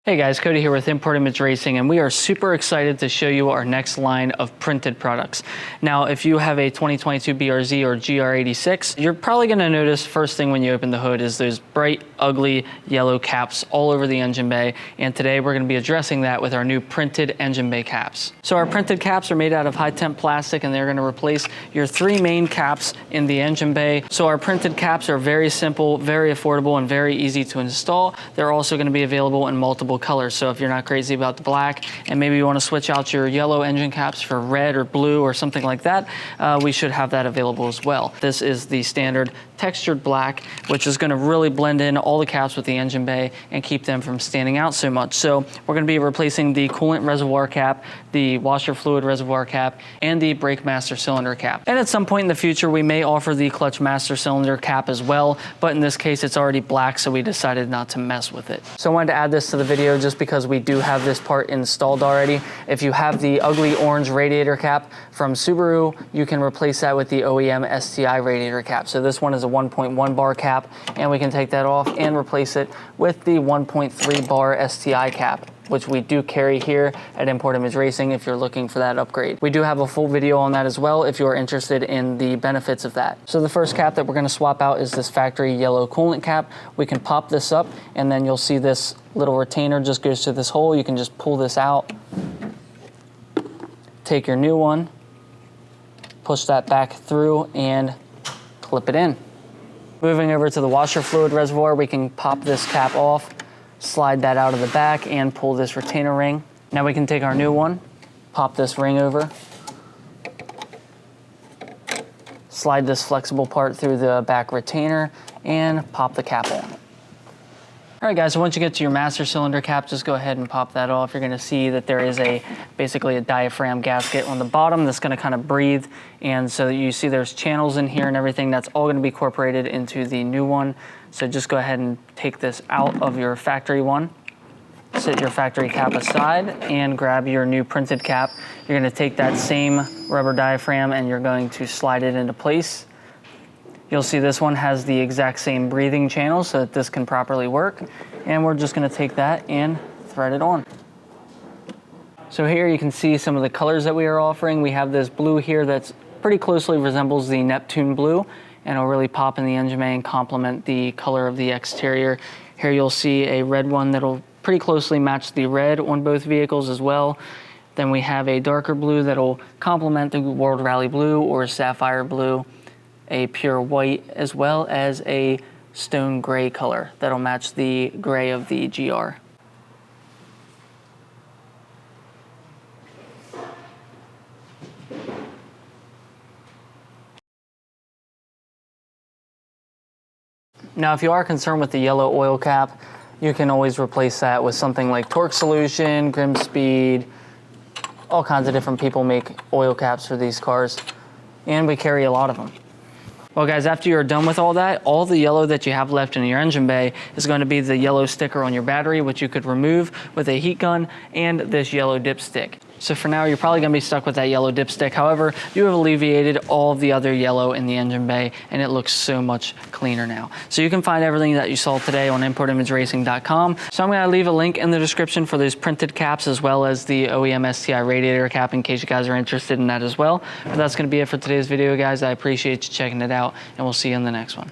Hey guys, Cody here with Import Image Racing, and we are super excited to show you our next line of printed products. Now, if you have a 2022 BRZ or GR86, you're probably going to notice first thing when you open the hood is those bright, ugly yellow caps all over the engine bay, and today we're going to be addressing that with our new printed engine bay caps. So our printed caps are made out of high temp plastic, and they're going to replace your three main caps in the engine bay. So our printed caps are very simple, very affordable, and very easy to install. They're also going to be available in multiple colors. So if you're not crazy about the black and maybe you want to switch out your yellow engine caps for red or blue or something like that, we should have that available as well. This is the standard textured black, which is going to really blend in all the caps with the engine bay and keep them from standing out so much. So we're going to be replacing the coolant reservoir cap, the washer fluid reservoir cap, and the brake master cylinder cap. And at some point in the future, we may offer the clutch master cylinder cap as well, but in this case, it's already black, so we decided not to mess with it. So I wanted to add this to the video just because we do have this part installed already. If you have the ugly orange radiator cap from Subaru, you can replace that with the OEM STI radiator cap. So this one is a 1.1 bar cap, and we can take that off and replace it with the 1.3 bar STI cap, which we do carry here at Import Image Racing if you're looking for that upgrade. We do have a full video on that as well if you're interested in the benefits of that. So the first cap that we're gonna swap out is this factory yellow coolant cap. We can pop this up, and then you'll see this little retainer just goes to this hole. You can just pull this out, take your new one, push that back through, and clip it in. Moving over to the washer fluid reservoir, we can pop this cap off, slide that out of the back, and pull this retainer ring. Now we can take our new one, pop this ring over, slide this flexible part through the back retainer, and pop the cap on. All right guys, so once you get to your master cylinder cap, just go ahead and pop that off. You're gonna see that there is basically a diaphragm gasket on the bottom that's gonna kind of breathe. And so you see there's channels in here and everything. That's all gonna be incorporated into the new one. So just go ahead and take this out of your factory one. Set your factory cap aside and grab your new printed cap. You're gonna take that same rubber diaphragm and you're going to slide it into place. You'll see this one has the exact same breathing channel so that this can properly work. And we're just gonna take that and thread it on. So here you can see some of the colors that we are offering. We have this blue here that's pretty closely resembles the Neptune blue, and it'll really pop in the engine bay and complement the color of the exterior. Here you'll see a red one that'll pretty closely match the red on both vehicles as well. Then we have a darker blue that'll complement the World Rally Blue or Sapphire Blue, a pure white, as well as a stone gray color that'll match the gray of the GR. Now, if you are concerned with the yellow oil cap, you can always replace that with something like Torque Solution, Grim Speed. All kinds of different people make oil caps for these cars, and we carry a lot of them. Well guys, after you're done with all that, all the yellow that you have left in your engine bay is going to be the yellow sticker on your battery, which you could remove with a heat gun, and this yellow dipstick. So for now, you're probably going to be stuck with that yellow dipstick. However, you have alleviated all of the other yellow in the engine bay, and it looks so much cleaner now. So you can find everything that you saw today on importimageracing.com. So I'm going to leave a link in the description for those printed caps as well as the OEM STI radiator cap in case you guys are interested in that as well. But that's going to be it for today's video, guys. I appreciate you checking it out, and we'll see you in the next one.